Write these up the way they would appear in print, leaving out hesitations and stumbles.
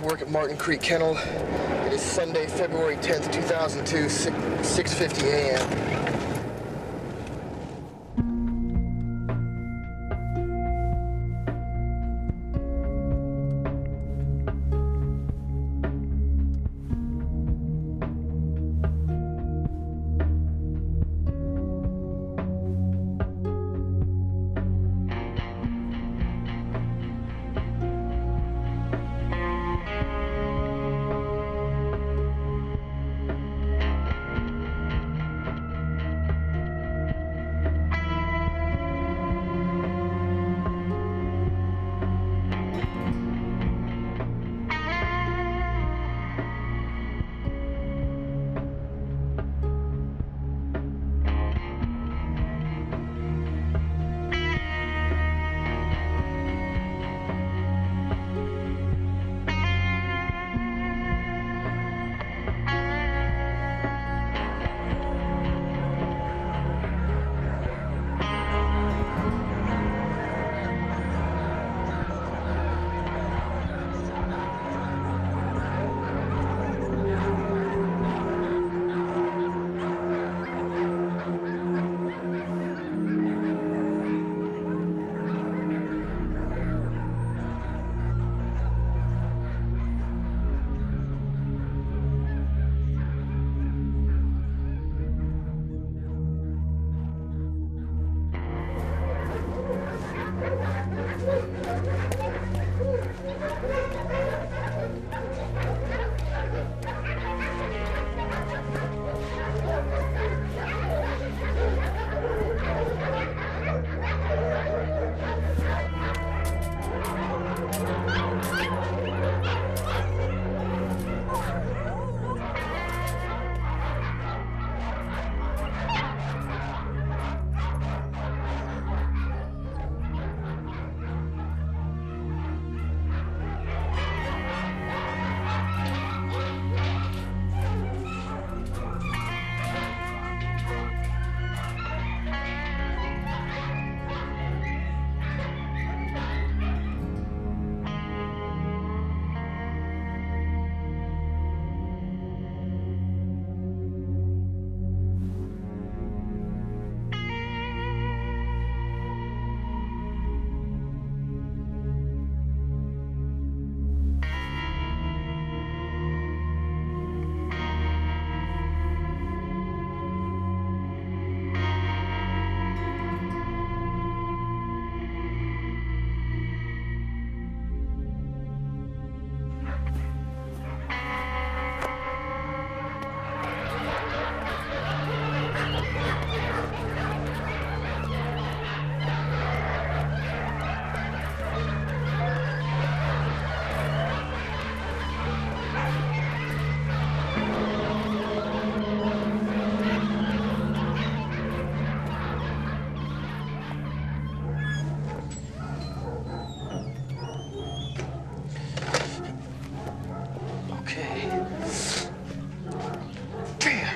work at Martin Creek Kennel. It is Sunday, February 10th, 2002, 6:50 a.m.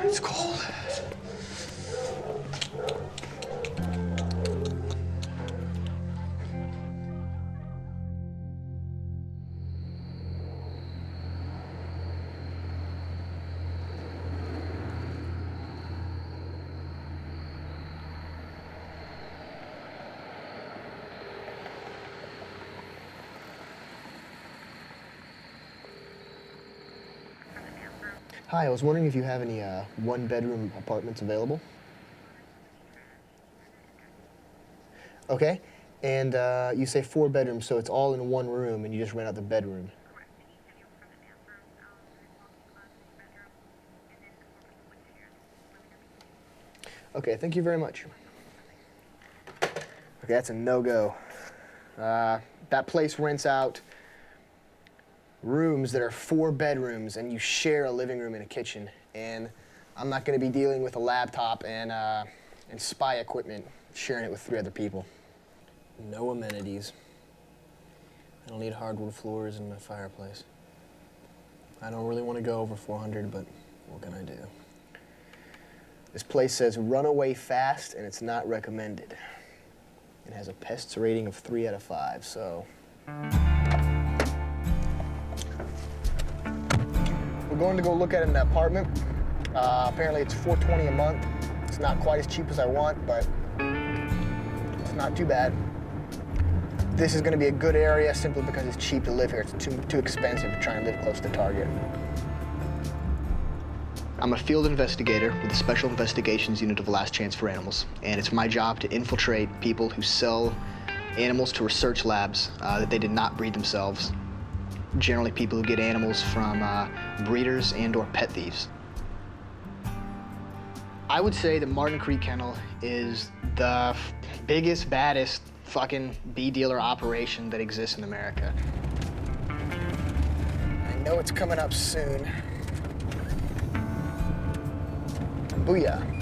It's cold. Hi, I was wondering if you have any one-bedroom apartments available. Okay, and you say 4 bedrooms, so it's all in one room, and you just rent out the bedroom. Okay, thank you very much. Okay, that's a no-go. That place rents out rooms that are 4 bedrooms, and you share a living room and a kitchen. And I'm not going to be dealing with a laptop and spy equipment, sharing it with 3 other people. No amenities. I don't need hardwood floors in my fireplace. I don't really want to go over 400, but what can I do? This place says run away fast, and it's not recommended. It has a pests rating of 3 out of 5, so. I'm going to go look at an apartment. Apparently it's $420 a month. It's not quite as cheap as I want, but it's not too bad. This is going to be a good area simply because it's cheap to live here. It's too expensive to try and live close to Target. I'm a field investigator with the Special Investigations Unit of Last Chance for Animals, and it's my job to infiltrate people who sell animals to research labs that they did not breed themselves. Generally people who get animals from breeders and or pet thieves. I would say that Martin Creek Kennel is the biggest, baddest fucking bee dealer operation that exists in America. I know it's coming up soon. Booyah.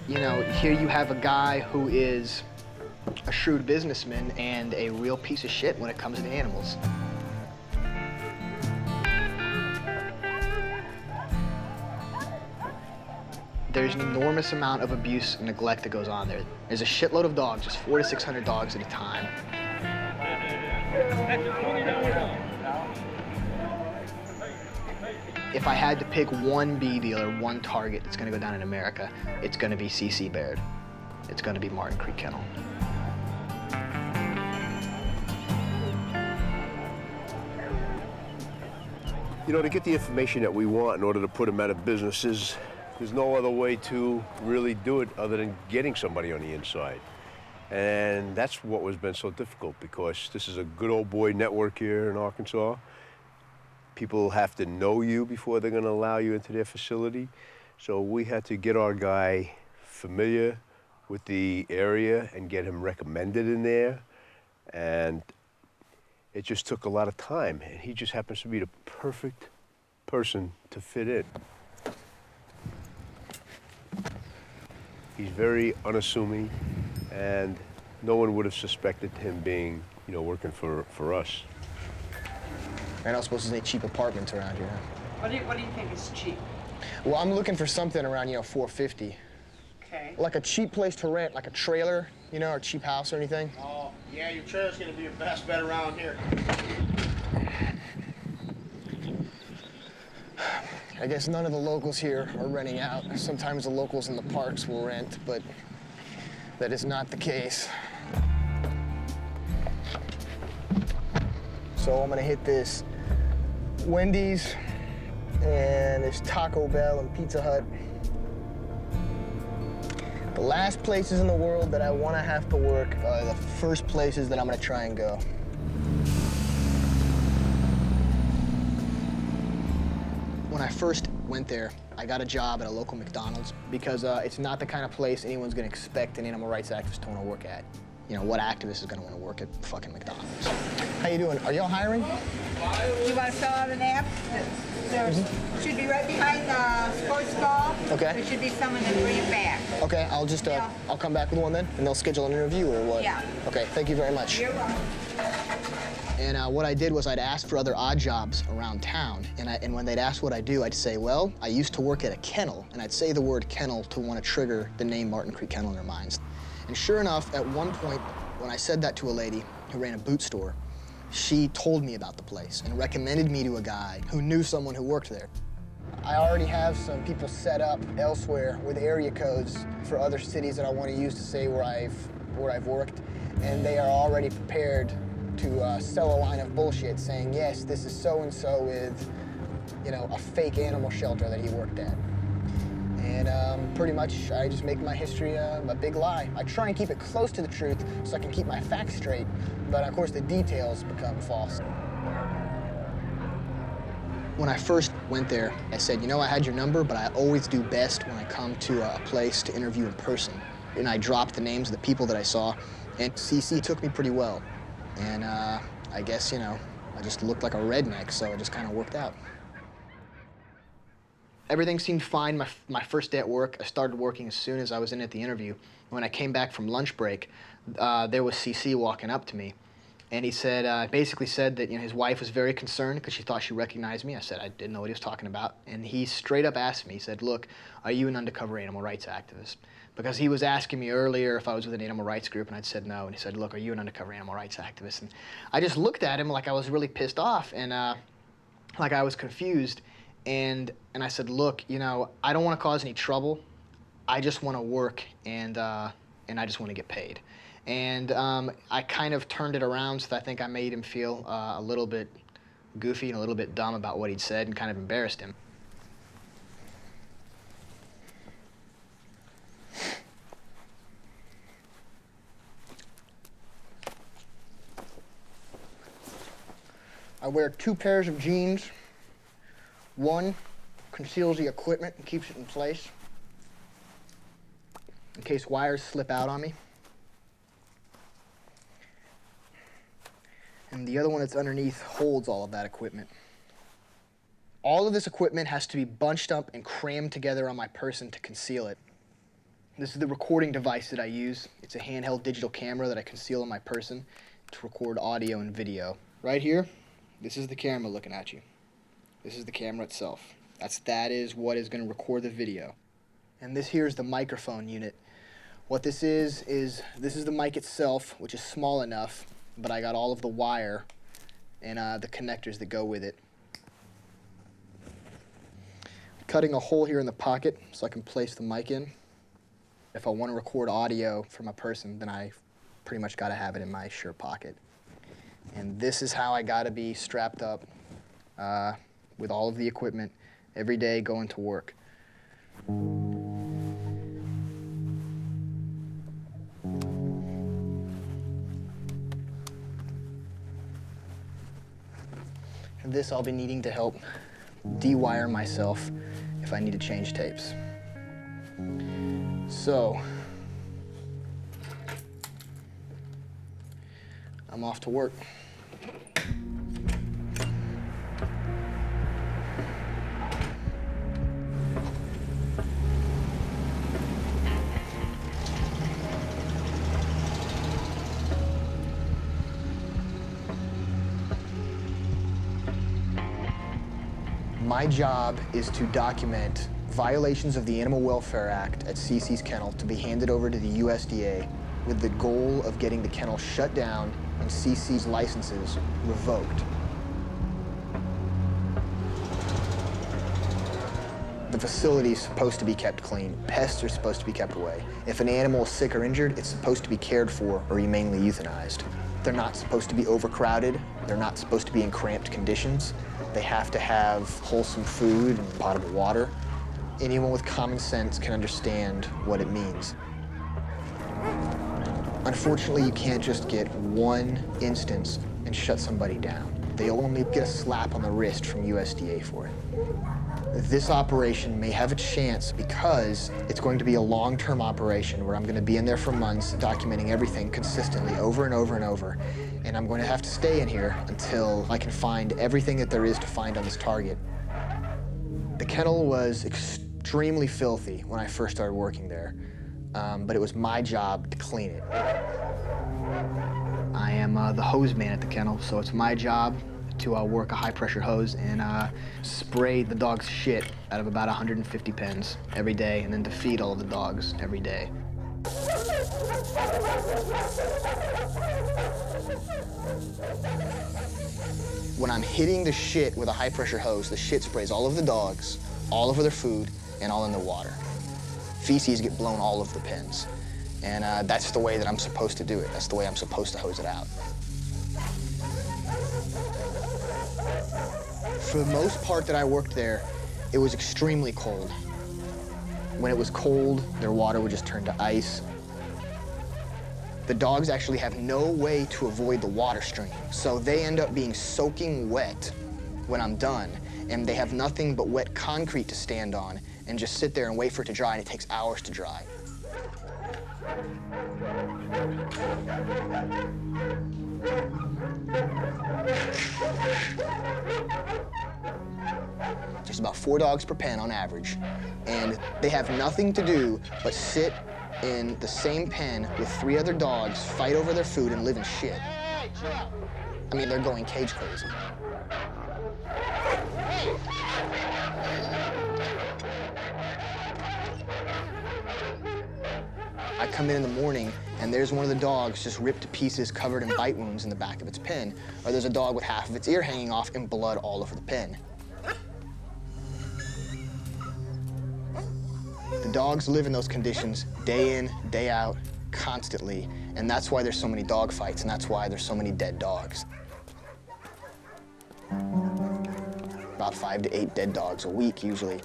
You know, here you have a guy who is a shrewd businessman and a real piece of shit when it comes to animals. There's an enormous amount of abuse and neglect that goes on there. There's a shitload of dogs, just 400 to 600 dogs at a time. If I had to pick one bee dealer, one target that's gonna go down in America, it's gonna be C.C. Baird. It's gonna be Martin Creek Kennel. You know, to get the information that we want in order to put them out of businesses, there's no other way to really do it other than getting somebody on the inside. And that's what has been so difficult because this is a good old boy network here in Arkansas. People have to know you before they're going to allow you into their facility. So we had to get our guy familiar with the area and get him recommended in there. And it just took a lot of time. And he just happens to be the perfect person to fit in. He's very unassuming, and no one would have suspected him being, you know, working for us. I don't suppose there's any cheap apartments around here. What do you think is cheap? Well, I'm looking for something around, you know, $450. Okay. Like a cheap place to rent, like a trailer, you know, or a cheap house or anything. Oh, yeah, your trailer's gonna be your best bet around here. I guess none of the locals here are renting out. Sometimes the locals in the parks will rent, but that is not the case. So I'm gonna hit this Wendy's, and there's Taco Bell and Pizza Hut. The last places in the world that I wanna have to work are the first places that I'm gonna try and go. When I first went there, I got a job at a local McDonald's because it's not the kind of place anyone's gonna expect an animal rights activist to wanna work at. You know, what activist is gonna wanna work at fucking McDonald's? How you doing? Are y'all hiring? You want to fill out an app? There should be right behind the sports ball. Okay. There should be someone to bring it back. Okay, I'll just, Yeah. I'll come back with one then, and they'll schedule an interview or what? Yeah. Okay, thank you very much. You're welcome. And what I did was I'd ask for other odd jobs around town, and when they'd ask what I do, I'd say, well, I used to work at a kennel, and I'd say the word kennel to want to trigger the name Martin Creek Kennel in their minds. And sure enough, at one point, when I said that to a lady who ran a boot store, she told me about the place and recommended me to a guy who knew someone who worked there. I already have some people set up elsewhere with area codes for other cities that I want to use to say where I've worked, and they are already prepared to sell a line of bullshit saying, yes, this is so-and-so with, you know, a fake animal shelter that he worked at. And pretty much, I just make my history a big lie. I try and keep it close to the truth so I can keep my facts straight, but of course the details become false. When I first went there, I said, you know, I had your number, but I always do best when I come to a place to interview in person. And I dropped the names of the people that I saw, and CC took me pretty well. And I guess, you know, I just looked like a redneck, so it just kind of worked out. Everything seemed fine my first day at work. I started working as soon as I was in at the interview. When I came back from lunch break, there was CC walking up to me. And he said, basically said that his wife was very concerned because she thought she recognized me. I said I didn't know what he was talking about. And he straight up asked me, he said, look, are you an undercover animal rights activist? Because he was asking me earlier if I was with an animal rights group, and I'd said no. And he said, look, are you an undercover animal rights activist? And I just looked at him like I was really pissed off and like I was confused. And I said, look, I don't want to cause any trouble. I just want to work, and I just want to get paid. And I kind of turned it around, so I think I made him feel a little bit goofy and a little bit dumb about what he'd said and kind of embarrassed him. I wear 2 pairs of jeans. One conceals the equipment and keeps it in place in case wires slip out on me. And the other one that's underneath holds all of that equipment. All of this equipment has to be bunched up and crammed together on my person to conceal it. This is the recording device that I use. It's a handheld digital camera that I conceal on my person to record audio and video. Right here, this is the camera looking at you. This is the camera itself. That is what is going to record the video. And this here is the microphone unit. What this is this is the mic itself, which is small enough, but I got all of the wire and the connectors that go with it. Cutting a hole here in the pocket so I can place the mic in. If I want to record audio from a person, then I pretty much got to have it in my shirt pocket. And this is how I got to be strapped up with all of the equipment every day going to work. And this I'll be needing to help de-wire myself if I need to change tapes. So, I'm off to work. My job is to document violations of the Animal Welfare Act at CC's kennel to be handed over to the USDA with the goal of getting the kennel shut down and CC's licenses revoked. The facility is supposed to be kept clean. Pests are supposed to be kept away. If an animal is sick or injured, it's supposed to be cared for or humanely euthanized. They're not supposed to be overcrowded. They're not supposed to be in cramped conditions. They have to have wholesome food and potable water. Anyone with common sense can understand what it means. Unfortunately, you can't just get one instance and shut somebody down. They only get a slap on the wrist from USDA for it. This operation may have a chance because it's going to be a long-term operation where I'm going to be in there for months documenting everything consistently over and over and over. And I'm going to have to stay in here until I can find everything that there is to find on this target. The kennel was extremely filthy when I first started working there, but it was my job to clean it. I am the hose man at the kennel, so it's my job to work a high-pressure hose and spray the dog's shit out of about 150 pens every day, and then to feed all of the dogs every day. When I'm hitting the shit with a high-pressure hose, the shit sprays all over the dogs, all over their food, and all in their water. Feces get blown all over the pens. And that's the way that I'm supposed to do it. That's the way I'm supposed to hose it out. For the most part that I worked there, it was extremely cold. When it was cold, their water would just turn to ice. The dogs actually have no way to avoid the water stream, so they end up being soaking wet when I'm done, and they have nothing but wet concrete to stand on and just sit there and wait for it to dry, and it takes hours to dry. There's about 4 dogs per pen on average, and they have nothing to do but sit in the same pen with 3 other dogs, fight over their food, and live in shit. Hey, chill out. I mean, they're going cage crazy. I come in the morning, and there's one of the dogs just ripped to pieces, covered in bite wounds in the back of its pen. Or there's a dog with half of its ear hanging off and blood all over the pen. The dogs live in those conditions day in, day out, constantly. And that's why there's so many dog fights, and that's why there's so many dead dogs. About 5 to 8 dead dogs a week, usually.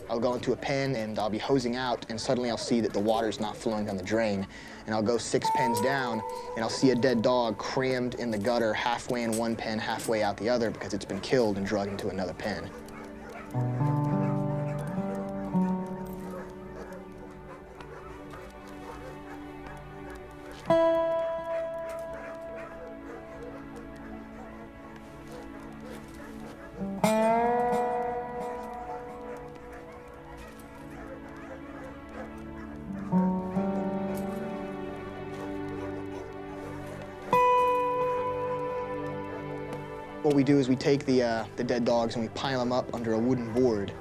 I'll go into a pen and I'll be hosing out, and suddenly I'll see that the water's not flowing down the drain. And I'll go 6 pens down, and I'll see a dead dog crammed in the gutter, halfway in one pen, halfway out the other, because it's been killed and dragged into another pen. What we do is we take the dead dogs and we pile them up under a wooden board.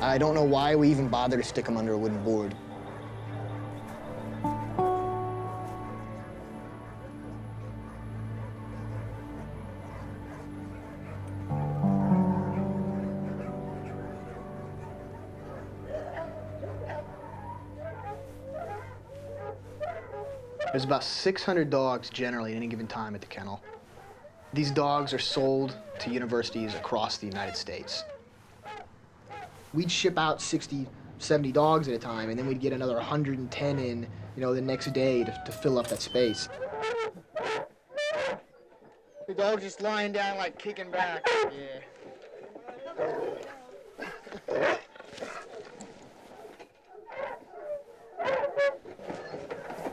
I don't know why we even bother to stick them under a wooden board. There's about 600 dogs generally at any given time at the kennel. These dogs are sold to universities across the United States. We'd ship out 60, 70 dogs at a time, and then we'd get another 110 in, the next day to fill up that space. The dog's just lying down, like kicking back. Yeah.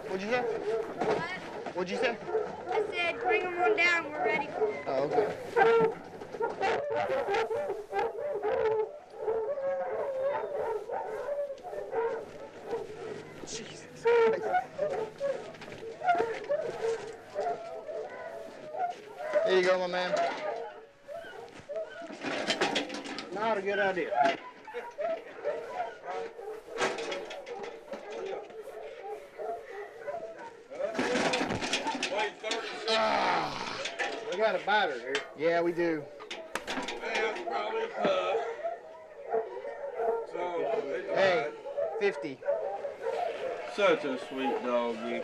What'd you say? What? What'd you say? I said, bring them on down. We're ready for them. Oh, okay. Jesus Christ. There you go, my man. Not a good idea. We got a biter here. Yeah, we do. Hey, 50. Such a sweet doggy.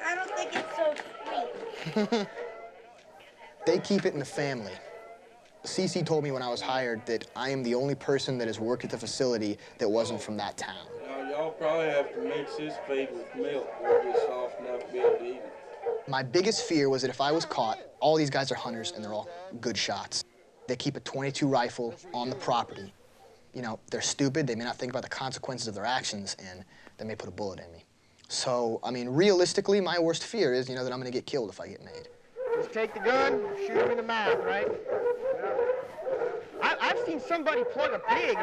I don't think it's so sweet. They keep it in the family. Cece told me when I was hired that I am the only person that has worked at the facility that wasn't from that town. Now, y'all probably have to mix his feed with milk to get soft enough to be able to eat it. My biggest fear was that if I was caught, all these guys are hunters and they're all good shots. They keep a .22 rifle on the property. They're stupid, they may not think about the consequences of their actions, and they may put a bullet in me. So, realistically, my worst fear is, that I'm gonna get killed if I get made. Just take the gun, shoot him in the mouth, right? I've seen somebody plug a pig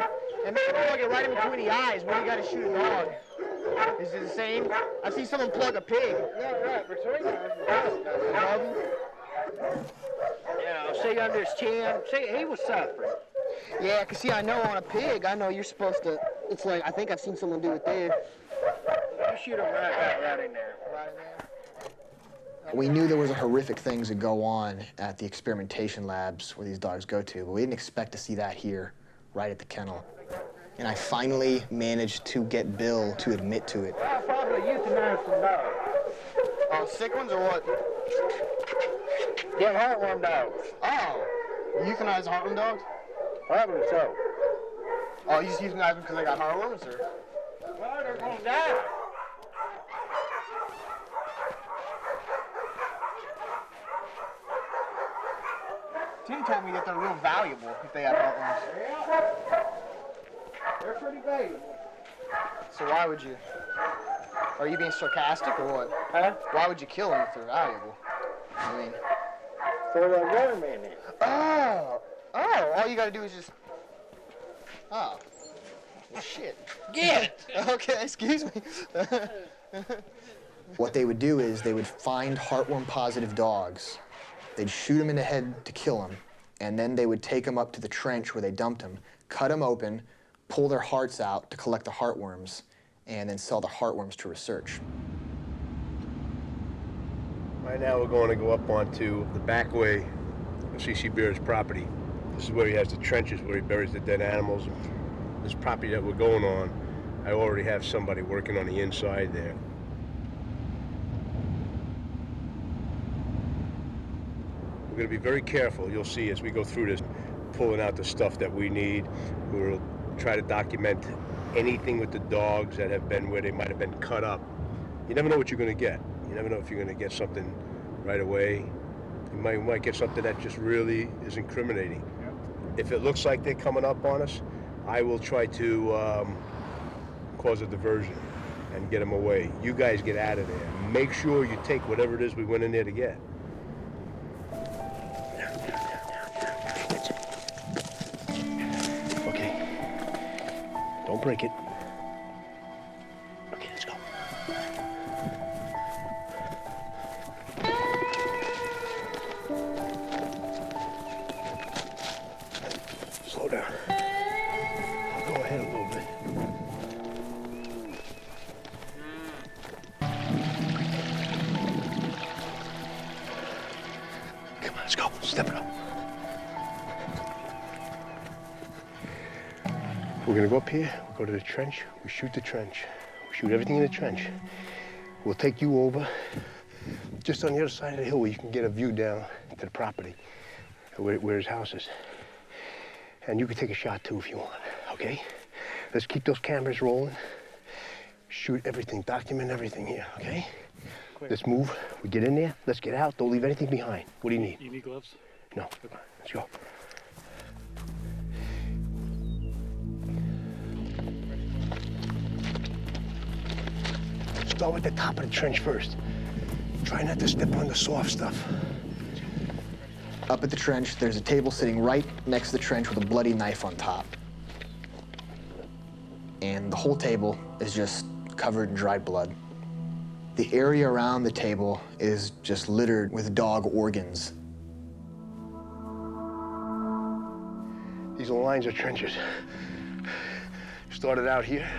and maybe plug it right in between the eyes when you gotta shoot a dog. Is it the same? I've seen someone plug a pig. Yeah, right, between the eyes. Say under his chin. Say he was suffering. Yeah, 'cause see, I know on a pig, I know you're supposed to, it's like, I think I've seen someone do it there. You shoot him right in there. Right in there. We knew there was horrific things that go on at the experimentation labs where these dogs go to, but we didn't expect to see that here, right at the kennel. And I finally managed to get Bill to admit to it. I'll probably euthanize some dogs. Oh, sick ones or what? Yeah, heartworm dogs. Oh, you euthanize heartworm dogs? Probably so. Oh, you just euthanize them because they got heartworms, or? Well, they're gonna die. Tim told me that they're real valuable if they have heartworms. They're pretty valuable. So why would you? Are you being sarcastic or what? Huh? Why would you kill them if they're valuable? I mean. For the worm in it. Oh, all you gotta do is just. Oh. Well, shit. Get! Okay, excuse me. What they would do is they would find heartworm-positive dogs. They'd shoot them in the head to kill them, and then they would take them up to the trench where they dumped them, cut them open, pull their hearts out to collect the heartworms, and then sell the heartworms to research. Right now we're going to go up onto the back way of C.C. Beer's property. This is where he has the trenches where he buries the dead animals. This property that we're going on, I already have somebody working on the inside there. We're going to be very careful, you'll see as we go through this, pulling out the stuff that we need. We'll try to document anything with the dogs that have been where they might have been cut up. You never know what you're going to get. You never know if you're going to get something right away. You might get something that just really is incriminating. Yep. If it looks like they're coming up on us, I will try to cause a diversion and get them away. You guys get out of there. Make sure you take whatever it is we went in there to get. Okay. Don't break it. Okay, let's go. Slow down. I'll go ahead a little bit. Come on, let's go. Step it up. We're gonna go up here, we'll go to the trench, we shoot the trench. We shoot everything in the trench. We'll take you over just on the other side of the hill where you can get a view down to the property, where his house is. And you can take a shot too if you want, okay? Let's keep those cameras rolling. Shoot everything, document everything here, okay? Quick. Let's move, we get in there, let's get out, don't leave anything behind. What do you need? You need gloves? No, come on, let's go. Start with the top of the trench first. Try not to step on the soft stuff. Up at the trench, there's a table sitting right next to the trench with a bloody knife on top. And the whole table is just covered in dried blood. The area around the table is just littered with dog organs. These are lines of trenches. Started out here.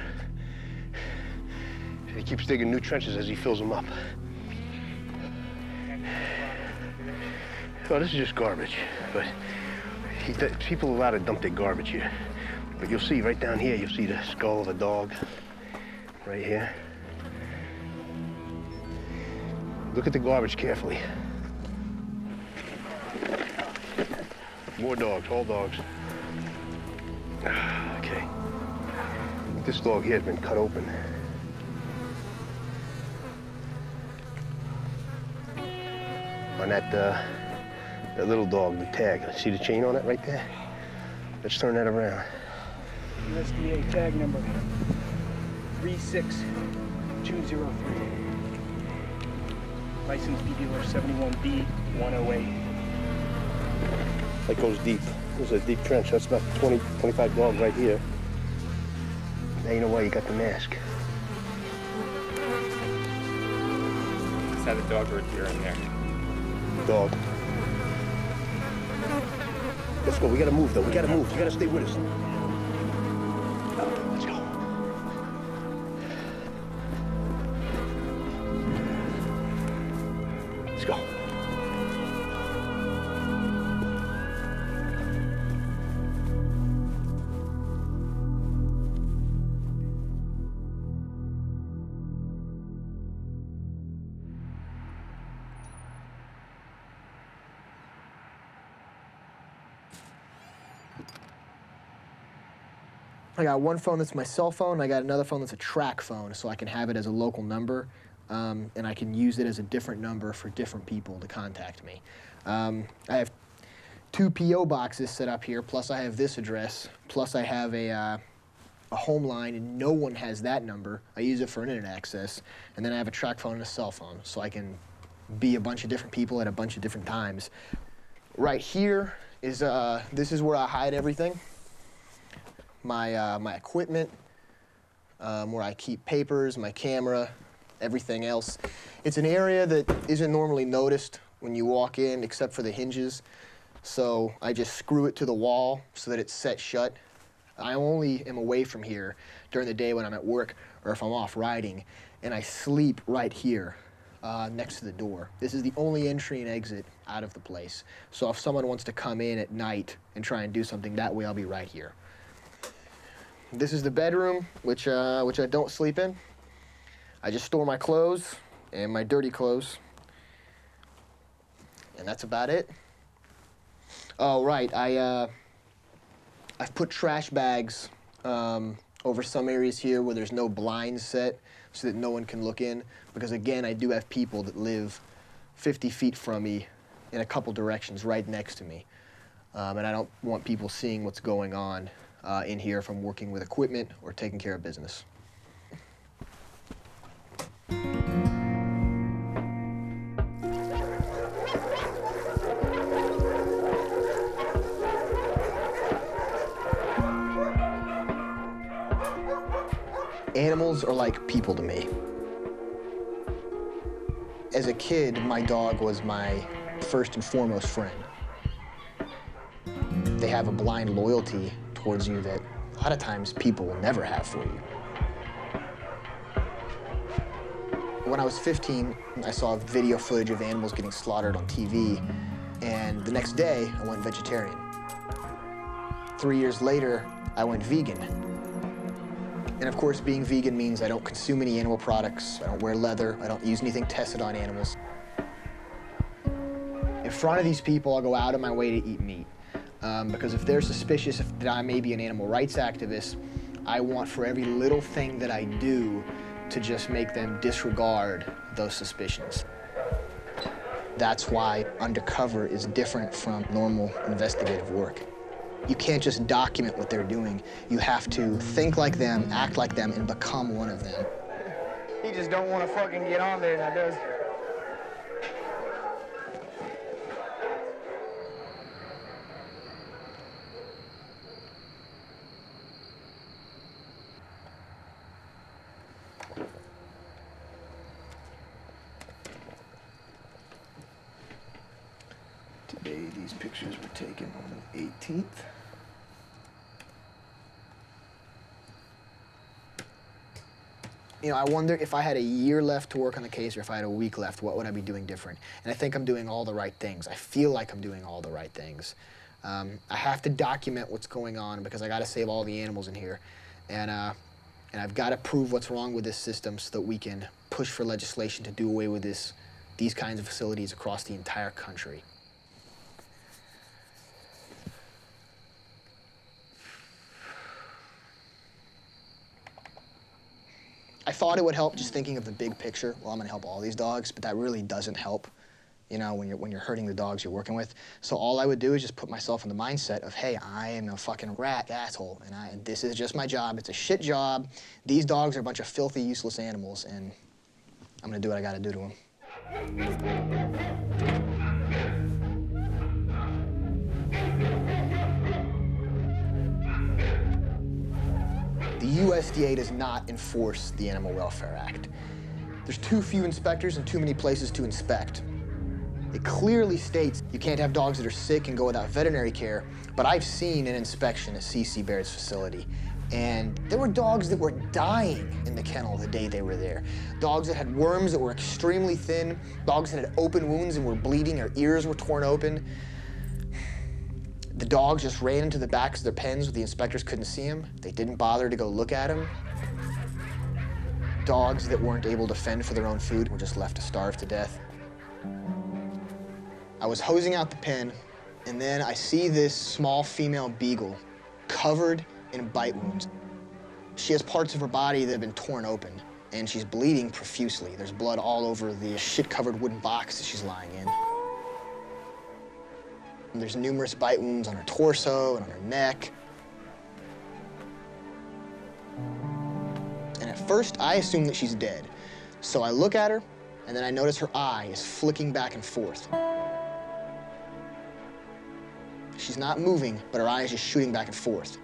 He keeps digging new trenches as he fills them up. Oh, this is just garbage, but people are allowed to dump their garbage here. But you'll see right down here, you'll see the skull of a dog, right here. Look at the garbage carefully. More dogs, all dogs. Okay. This dog here has been cut open. On that little dog, the tag. See the chain on it right there? Let's turn that around. USDA tag number 36203. License B dealer 71B108. That goes deep. There's a deep trench. That's about 20, 25 dogs right here. Now you know why you got the mask. Is that a dog or a deer in there? Dog. Let's go. We gotta move, though. We gotta move. You gotta stay with us. Let's go. Let's go. I got one phone that's my cell phone. I got another phone that's a track phone, so I can have it as a local number, and I can use it as a different number for different people to contact me. I have 2 P.O. boxes set up here, plus I have this address, plus I have a home line, and no one has that number. I use it for internet access, and then I have a track phone and a cell phone, so I can be a bunch of different people at a bunch of different times. Right here is, this is where I hide everything. My equipment, where I keep papers, my camera, everything else. It's an area that isn't normally noticed when you walk in, except for the hinges. So I just screw it to the wall so that it's set shut. I only am away from here during the day when I'm at work or if I'm off riding, and I sleep right here next to the door. This is the only entry and exit out of the place. So if someone wants to come in at night and try and do something that way, I'll be right here. This is the bedroom, which I don't sleep in. I just store my clothes and my dirty clothes. And that's about it. Oh, right, I've put trash bags over some areas here where there's no blinds set so that no one can look in. Because again, I do have people that live 50 feet from me in a couple directions right next to me. And I don't want people seeing what's going on in here if I'm working with equipment or taking care of business. Animals are like people to me. As a kid, my dog was my first and foremost friend. They have a blind loyalty towards you that a lot of times people will never have for you. When I was 15, I saw video footage of animals getting slaughtered on TV, and the next day, I went vegetarian. 3 years later, I went vegan. And of course, being vegan means I don't consume any animal products, I don't wear leather, I don't use anything tested on animals. In front of these people, I'll go out of my way to eat meat. Because if they're suspicious that I may be an animal rights activist, I want for every little thing that I do to just make them disregard those suspicions. That's why undercover is different from normal investigative work. You can't just document what they're doing. You have to think like them, act like them, and become one of them. He just don't want to fucking get on there, now does he? Today, these pictures were taken on the 18th. You know, I wonder if I had a year left to work on the case or if I had a week left, what would I be doing different? And I think I'm doing all the right things. I feel like I'm doing all the right things. I have to document what's going on because I got to save all the animals in here. And I've got to prove what's wrong with this system so that we can push for legislation to do away with these kinds of facilities across the entire country. I thought it would help just thinking of the big picture. Well, I'm gonna help all these dogs, but that really doesn't help, you know, when you're hurting the dogs you're working with. So all I would do is just put myself in the mindset of, hey, I am a fucking rat asshole, and this is just my job. It's a shit job. These dogs are a bunch of filthy, useless animals, and I'm gonna do what I gotta do to them. The USDA does not enforce the Animal Welfare Act. There's too few inspectors and too many places to inspect. It clearly states you can't have dogs that are sick and go without veterinary care, but I've seen an inspection at C.C. Baird's facility, and there were dogs that were dying in the kennel the day they were there. Dogs that had worms that were extremely thin, dogs that had open wounds and were bleeding, their ears were torn open. The dogs just ran into the backs of their pens where the inspectors couldn't see them. They didn't bother to go look at them. Dogs that weren't able to fend for their own food were just left to starve to death. I was hosing out the pen, and then I see this small female beagle covered in bite wounds. She has parts of her body that have been torn open, and she's bleeding profusely. There's blood all over the shit-covered wooden box that she's lying in. And there's numerous bite wounds on her torso and on her neck. And at first, I assume that she's dead. So I look at her, and then I notice her eye is flicking back and forth. She's not moving, but her eye is just shooting back and forth.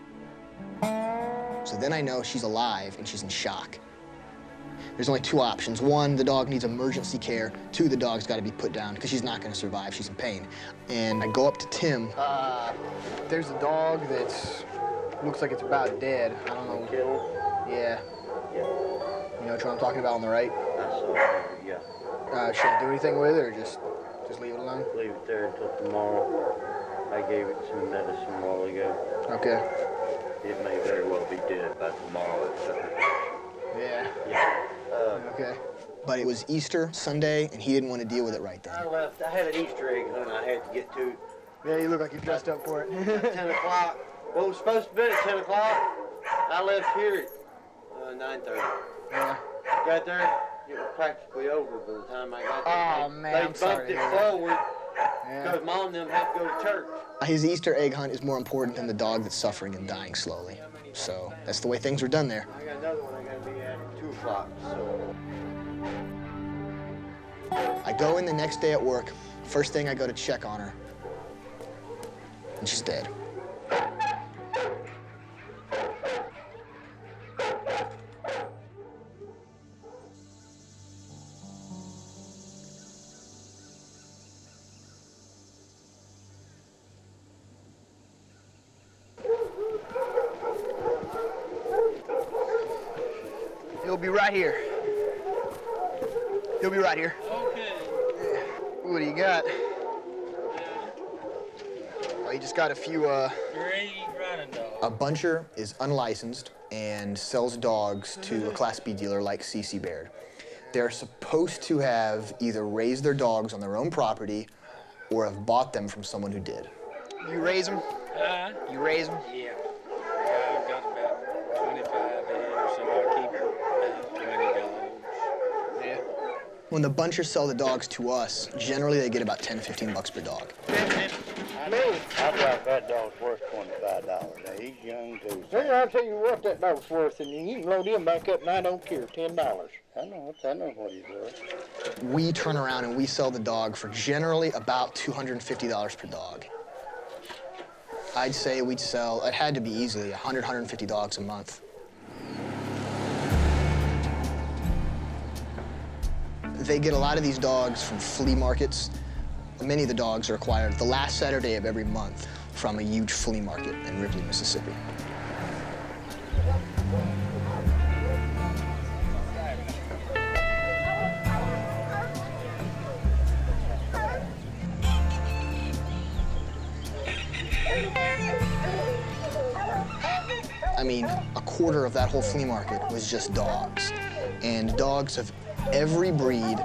So then I know she's alive and she's in shock. There's only two options. One, the dog needs emergency care. Two, the dog's got to be put down because she's not going to survive. She's in pain. And I go up to Tim. There's a dog that looks like it's about dead. I don't know. Kennel? Yeah. You know which one I'm talking about on the right? I saw it, yeah. Should I do anything with it or just leave it alone? Leave it there until tomorrow. I gave it some medicine a while ago. Okay. It may very well be dead by tomorrow. Yeah. Yeah. Okay. But it was Easter Sunday, and he didn't want to deal with it right then. I left. I had an Easter egg hunt I had to get to. Yeah, you look like you're dressed up for it. At 10 o'clock. Well, it was supposed to be at 10 o'clock. I left here at 9:30. Yeah. Got there, it was practically over by the time I got there. Oh, man, They I'm bumped sorry to it hear that. forward because Mom and them had to go to church. His Easter egg hunt is more important than the dog that's suffering and dying slowly. So that's the way things were done there. I got another one I got to be at 2 o'clock, so. I go in the next day at work. First thing, I go to check on her. And she's dead. He'll be right here. He'll be right here. Okay. What do you got? Oh, you just got a few, Great running dog. A buncher is unlicensed and sells dogs to a Class B dealer like CC Baird. They're supposed to have either raised their dogs on their own property or have bought them from someone who did. You raise them? You raise them? Yeah. I've got about 25 head or so. I keep about 20 dogs. Yeah. When the bunchers sell the dogs to us, generally they get about 10 to 15 bucks per dog. I thought that dog's worth $25. Now, he's young, too. Well, I'll tell you what that dog's worth, and you can load him back up, and I don't care, $10. I know what he's worth. We turn around and we sell the dog for generally about $250 per dog. I'd say we'd sell, it had to be easily 100, 150 dogs a month. They get a lot of these dogs from flea markets. Many of the dogs are acquired the last Saturday of every month from a huge flea market in Ripley, Mississippi. I mean, a quarter of that whole flea market was just dogs. And dogs of every breed.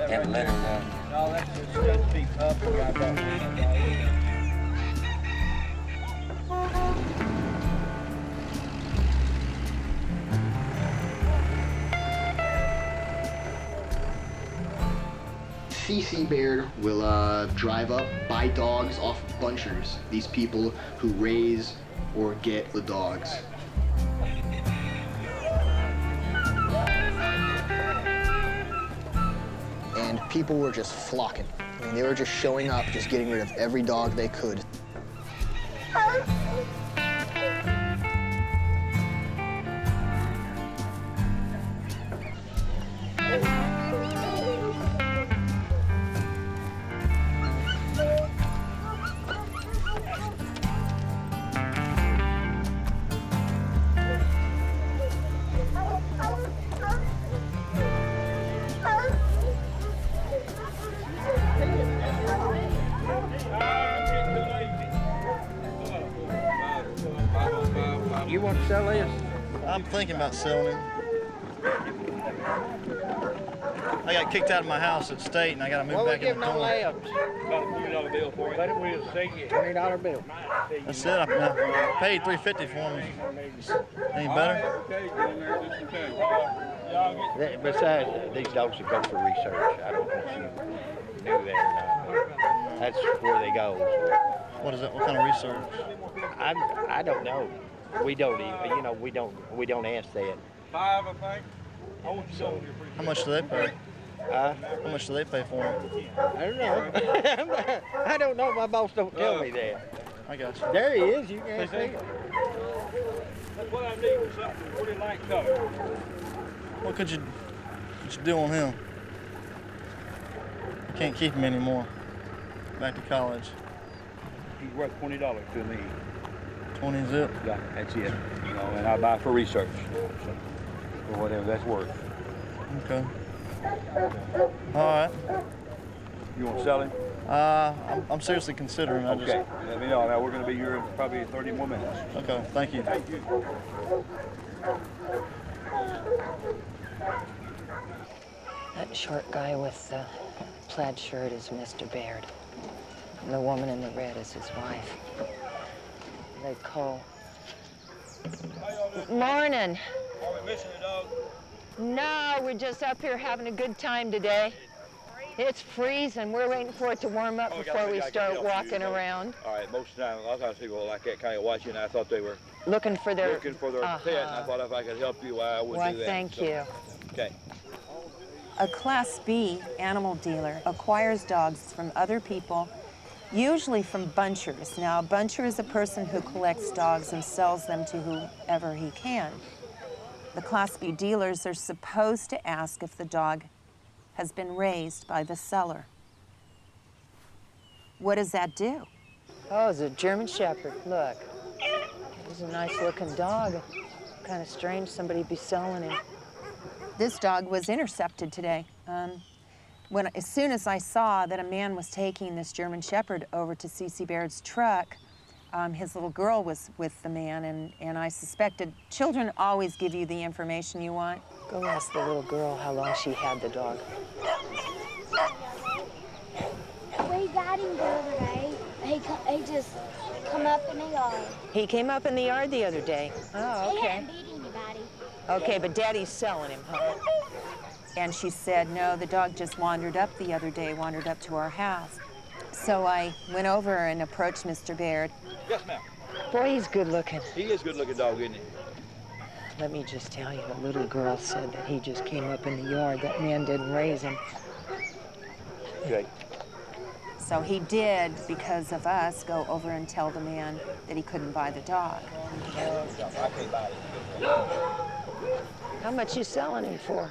Haven't let her know. No, that's just a big pup I got that. CC Baird will drive up, buy dogs off of bunchers, these people who raise or get the dogs. And people were just flocking. I mean, they were just showing up, just getting rid of every dog they could. You want to sell this? I'm thinking about selling him. I got kicked out of my house at state, and I got to move back in the dorm. About a $40 bill for you. But it will save you $20 bill. That's it. I paid $3.50 for them. Any better? Besides, these dogs will go for research. I don't know if you knew that or not. That's where they go. What is that? What kind of research? I don't know. We don't even, you know, we don't ask that. 5, I think. So, how much do they pay? How much do they pay for them? I don't know. I don't know. My boss don't tell me that. I got you. There he is. You can't see him. That's what I need for something pretty light color. What could you do on him? You can't keep him anymore. Back to college. He's worth $20 to me. 20 zip? Yeah, that's it. You know, and I buy for research. So, for whatever that's worth. Okay. All right. You want to sell him? I'm seriously considering. Okay. Let me know. Now we're going to be here in probably 30 more minutes. Okay. Thank you. Thank you. That short guy with the plaid shirt is Mr. Baird. And the woman in the red is his wife. They call. Morning. Are we missing a dog? No, we're just up here having a good time today. It's freezing. We're waiting for it to warm up before we start walking around. All right, most of the time, a lot of times people like that kind of watching. I thought they were looking for their pet, and I thought if I could help you, I would do that. Thank you. Okay. A Class B animal dealer acquires dogs from other people, usually from bunchers. Now, a buncher is a person who collects dogs and sells them to whoever he can. The Class B dealers are supposed to ask if the dog has been raised by the seller. What does that do? Oh, it's a German Shepherd. Look. He's a nice-looking dog. Kind of strange somebody'd be selling him. This dog was intercepted today. As soon as I saw that a man was taking this German Shepherd over to C.C. Baird's truck, his little girl was with the man, and I suspected children always give you the information you want. Go ask the little girl how long she had the dog. We got him the other day. He just come up in the yard. He came up in the yard the other day. Oh, He okay. hadn't beat anybody. Okay, but Daddy's selling him, huh? And she said, no, the dog just wandered up the other day, wandered up to our house. So I went over and approached Mr. Baird. Yes, ma'am. Boy, he's good looking. He is a good-looking dog, isn't he? Let me just tell you, the little girl said that he just came up in the yard. That man didn't raise him. Okay. So he did, because of us, go over and tell the man that he couldn't buy the dog. I can't buy it. How much you selling him for?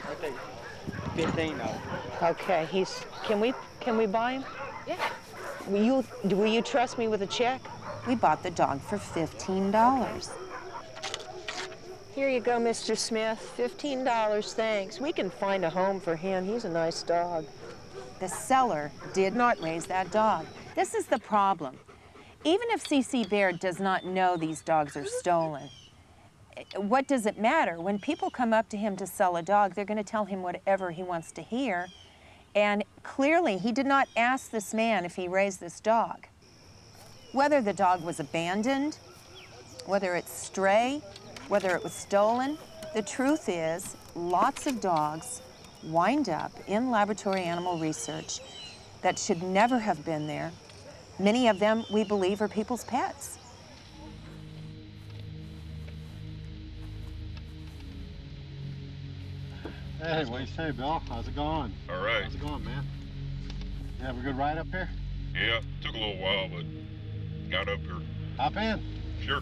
I think $15. Okay, can we buy him? Yeah. Will you trust me with a check? We bought the dog for $15. Here you go, Mr. Smith. $15, thanks. We can find a home for him. He's a nice dog. The seller did not raise that dog. This is the problem. Even if C.C. Baird does not know these dogs are stolen, what does it matter? When people come up to him to sell a dog, they're going to tell him whatever he wants to hear. And clearly, he did not ask this man if he raised this dog. Whether the dog was abandoned, whether it's stray, whether it was stolen, the truth is lots of dogs wind up in laboratory animal research that should never have been there. Many of them, we believe, are people's pets. Hey, what do you say, Bill? How's it going? All right. How's it going, man? You have a good ride up here? Yeah, took a little while, but got up here. Hop in. Sure.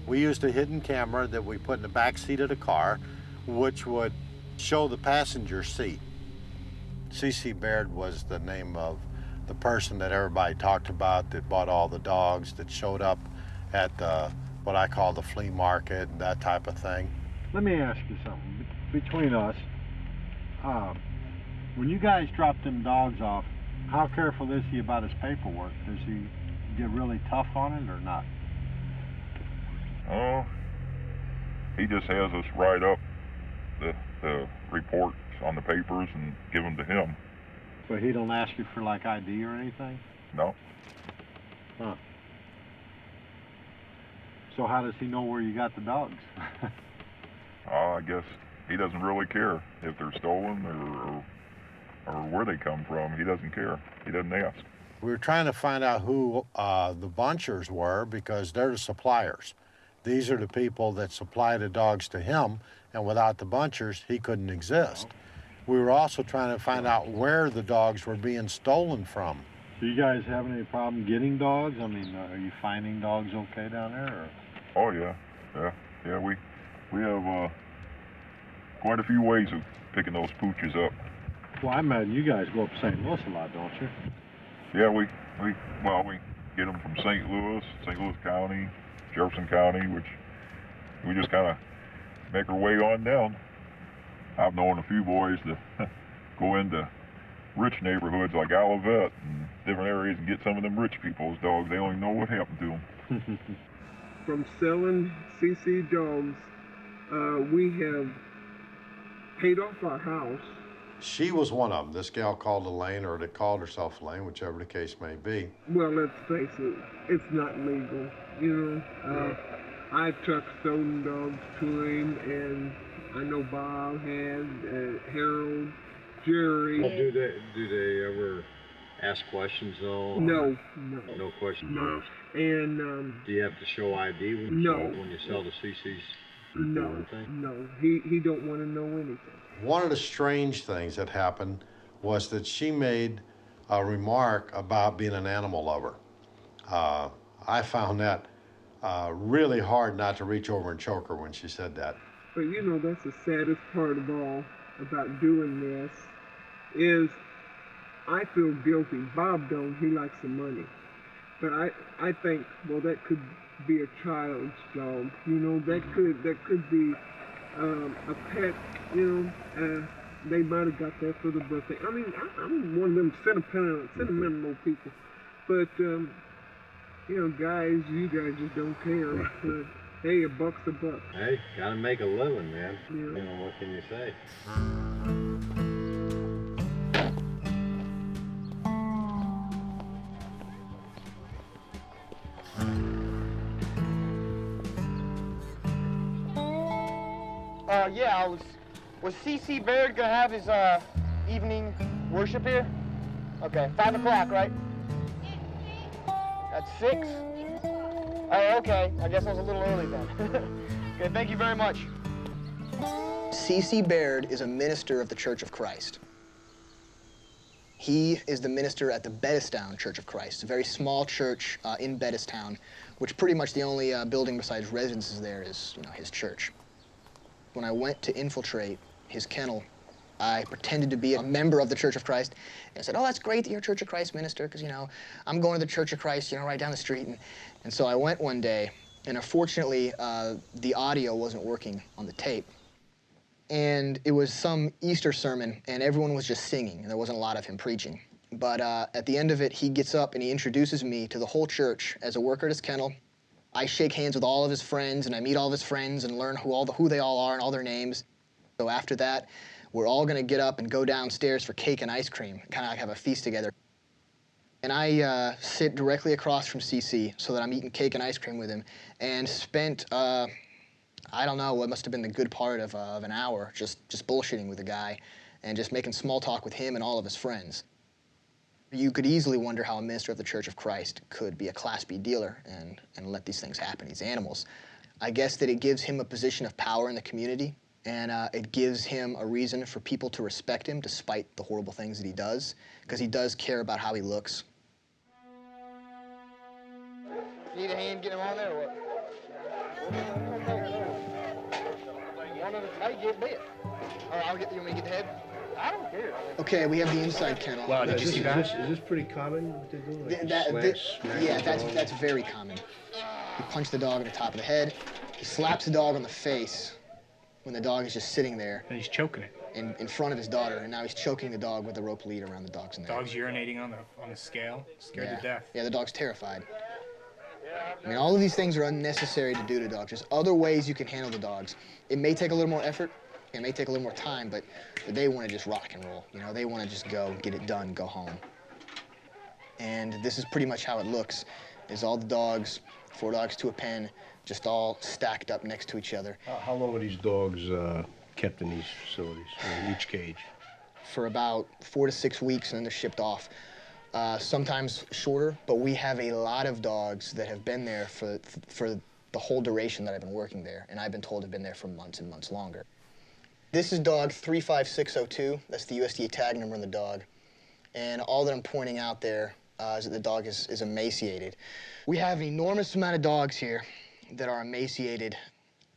We used a hidden camera that we put in the back seat of the car, which would show the passenger seat. C.C. Baird was the name of the person that everybody talked about that bought all the dogs, that showed up at the, what I call the flea market and that type of thing. Let me ask you something. Between us, when you guys dropped them dogs off, How careful is he about his paperwork? Does he get really tough on it or not? Oh, he just has us write up the reports on the papers and give them to him. So he don't ask you for like ID or anything? No. Huh. So how does he know where you got the dogs? I guess he doesn't really care if they're stolen or where they come from. He doesn't care. He doesn't ask. We were trying to find out who the bunchers were because they're the suppliers. These are the people that supply the dogs to him, and without the bunchers, he couldn't exist. We were also trying to find out where the dogs were being stolen from. Do you guys have any problem getting dogs? I mean, are you finding dogs okay down there? Or? Oh yeah. We have quite a few ways of picking those pooches up. Well, I imagine you guys go up to St. Louis a lot, don't you? Yeah, we get them from St. Louis County, Jefferson County, which we just kind of make our way on down. I've known a few boys that go into rich neighborhoods like Olivet and different areas and get some of them rich people's dogs. They don't even know what happened to them. From selling CC dogs, we have paid off our house. She was one of them. This gal called Elaine, or that called herself Elaine, whichever the case may be. Well, let's face it, it's not legal. You know, I took stolen dogs to him, and I know Bob has, Harold, Jerry. Well, do they ever ask questions though? No. No questions. No. And do you have to show ID when you sell the CCs? No. He don't want to know anything. One of the strange things that happened was that she made a remark about being an animal lover. I found that really hard not to reach over and choke her when she said that. But you know, that's the saddest part of all about doing this is I feel guilty. Bob don't, he likes the money. But I think, well, that could be a child's dog. You know, that could be a pet, you know, they might have got that for the birthday. I mean, I'm one of them sentimental people. But, you know, guys, you guys just don't care. Hey, a buck's a buck. Hey, gotta make a living, man. Yeah. You know, what can you say? Yeah, was C.C. Baird gonna have his evening worship here? Okay, 5 o'clock, right? At 6? Oh, okay. I guess I was a little early then. Okay, thank you very much. C.C. Baird is a minister of the Church of Christ. He is the minister at the Bettistown Church of Christ, a very small church in Bettistown, which pretty much the only building besides residences there is, you know, his church. When I went to infiltrate his kennel, I pretended to be a member of the Church of Christ. And I said, oh, that's great that you're a Church of Christ minister, because, you know, I'm going to the Church of Christ, you know, right down the street. And so I went one day, and unfortunately, the audio wasn't working on the tape. And it was some Easter sermon, and everyone was just singing, and there wasn't a lot of him preaching. But at the end of it, he gets up and he introduces me to the whole church as a worker at his kennel. I shake hands with all of his friends, and I meet all of his friends and learn who they all are and all their names. So after that, we're all gonna get up and go downstairs for cake and ice cream, kind of like have a feast together. And I sit directly across from CC so that I'm eating cake and ice cream with him, and spent, I don't know, what must have been the good part of an hour just bullshitting with the guy and just making small talk with him and all of his friends. You could easily wonder how a minister of the Church of Christ could be a Class B dealer and let these things happen, these animals. I guess that it gives him a position of power in the community, and it gives him a reason for people to respect him despite the horrible things that he does, because he does care about how he looks. Need a hand getting him on there or what? One of the, hey, get bit. All right, you want me to get the head? I don't care. Okay, we have the inside kennel. Wow, did you see that? Is this pretty common to do? Like Yeah, that's very common. You punch the dog in the top of the head, he slaps the dog on the face, when the dog is just sitting there. And he's choking it. In front of his daughter, and now he's choking the dog with a rope lead around the dog's neck. Dog's urinating on the scale, scared to death. Yeah, the dog's terrified. I mean, all of these things are unnecessary to do to dogs. There's other ways you can handle the dogs. It may take a little more effort, it may take a little more time, but they want to just rock and roll. You know, they want to just go, get it done, go home. And this is pretty much how it looks, is all the dogs, 4 dogs to a pen, just all stacked up next to each other. How long are these dogs kept in these facilities, in each cage? For about 4 to 6 weeks, and then they're shipped off. Sometimes shorter, but we have a lot of dogs that have been there for the whole duration that I've been working there, and I've been told have been there for months and months longer. This is dog 35602. That's the USDA tag number on the dog. And all that I'm pointing out there is that the dog is emaciated. We have an enormous amount of dogs here that are emaciated.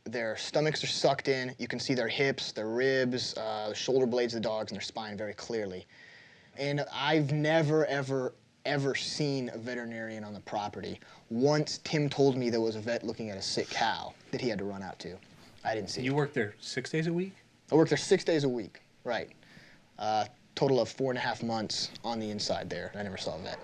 Their stomachs are sucked in. You can see their hips, their ribs, the shoulder blades of the dogs, and their spine very clearly. And I've never, ever seen a veterinarian on the property. Once Tim told me there was a vet looking at a sick cow that he had to run out to. I didn't see it. You work there 6 days a week? I work there 6 days a week, right. Total of 4.5 months on the inside there. I never saw a vet.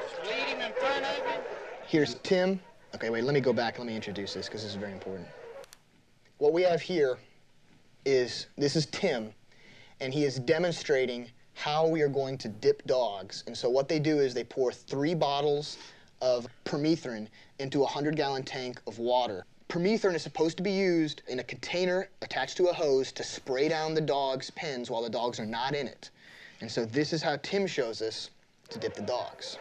Just lead him in front of him. Here's Tim. Okay, wait, let me go back. Let me introduce this, because this is very important. What we have here is, this is Tim, and he is demonstrating how we are going to dip dogs. And so what they do is they pour 3 bottles of permethrin into a 100-gallon tank of water. Permethrin is supposed to be used in a container attached to a hose to spray down the dog's pens while the dogs are not in it. And so this is how Tim shows us to dip the dogs.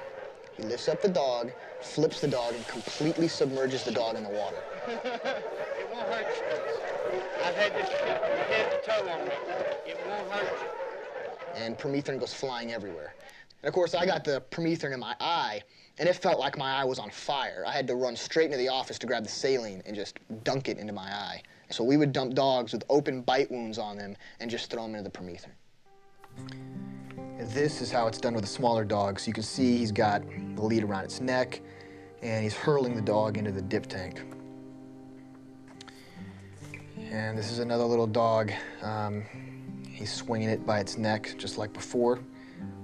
He lifts up the dog, flips the dog, and completely submerges the dog in the water. It won't hurt you. I've had this from head to toe on it. It won't hurt you. And permethrin goes flying everywhere. And of course, I got the permethrin in my eye, and it felt like my eye was on fire. I had to run straight into the office to grab the saline and just dunk it into my eye. So we would dump dogs with open bite wounds on them and just throw them into the permethrin. And this is how it's done with the smaller dogs. You can see he's got the lead around its neck, and he's hurling the dog into the dip tank. And this is another little dog. He's swinging it by its neck, just like before.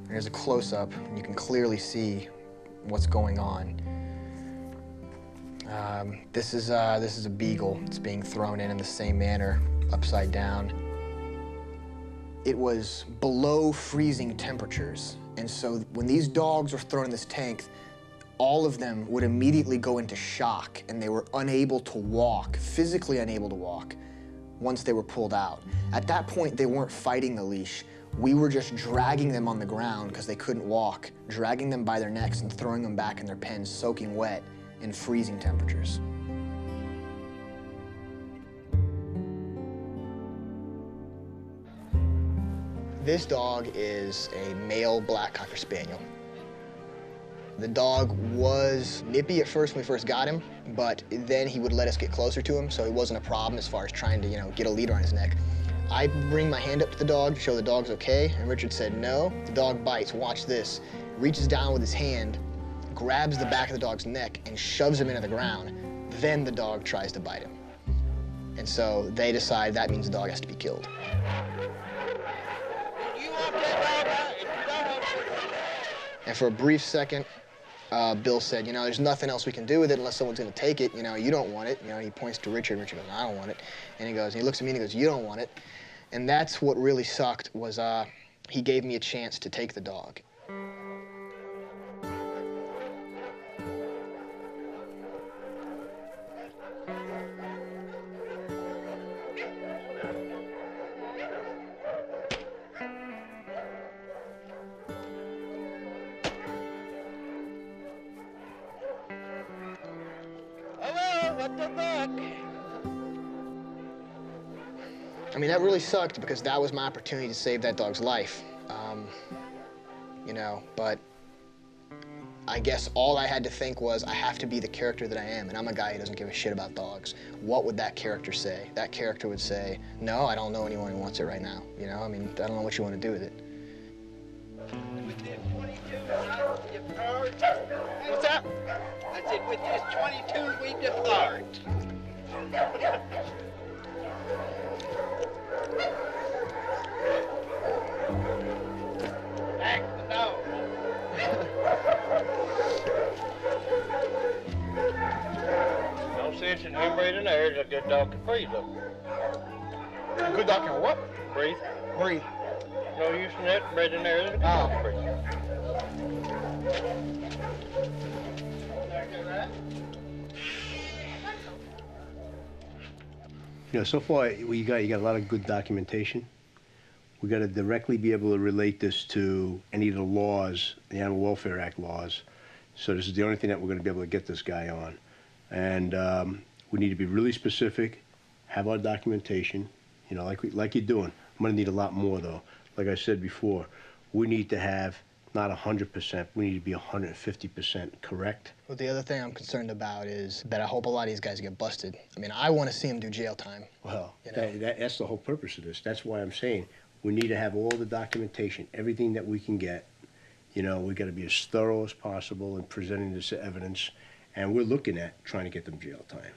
There's a close-up, and you can clearly see what's going on. This is a beagle. It's being thrown in the same manner, upside down. It was below freezing temperatures, and so when these dogs were thrown in this tank, all of them would immediately go into shock, and they were unable to walk, physically unable to walk, once they were pulled out. At that point, they weren't fighting the leash. We were just dragging them on the ground because they couldn't walk, dragging them by their necks and throwing them back in their pens, soaking wet in freezing temperatures. This dog is a male black Cocker Spaniel. The dog was nippy at first when we first got him, but then he would let us get closer to him, so it wasn't a problem as far as trying to, get a lead on his neck. I bring my hand up to the dog to show the dog's okay, and Richard said no. The dog bites. Watch this. Reaches down with his hand, grabs the back of the dog's neck, and shoves him into the ground. Then the dog tries to bite him. And so they decide that means the dog has to be killed. And for a brief second, Bill said, there's nothing else we can do with it unless someone's going to take it. You don't want it. He points to Richard. Richard goes, I don't want it. And he looks at me and he goes, you don't want it. And that's what really sucked was he gave me a chance to take the dog. What the fuck? I mean, that really sucked because that was my opportunity to save that dog's life. But I guess all I had to think was I have to be the character that I am, and I'm a guy who doesn't give a shit about dogs. What would that character say? That character would say, no, I don't know anyone who wants it right now. I don't know what you want to do with it. What's up? I said, with this 22, we depart. No sense in him breathing air. A good dog can breathe, though. A good dog can what? Breathe. Breathe. No use in that breathing air. A good dog can breathe. You know, so far you got a lot of good documentation. We got to directly be able to relate this to any of the laws, the Animal Welfare Act laws. So this is the only thing that we're going to be able to get this guy on. And we need to be really specific, have our documentation, you know, like you're doing. I'm going to need a lot more, though. Like I said before, we need to have not 100%, we need to be 150% correct. Well, the other thing I'm concerned about is that I hope a lot of these guys get busted. I mean, I want to see them do jail time. Well, you know? that's the whole purpose of this. That's why I'm saying we need to have all the documentation, everything that we can get. You know, we got to be as thorough as possible in presenting this evidence, and we're looking at trying to get them jail time.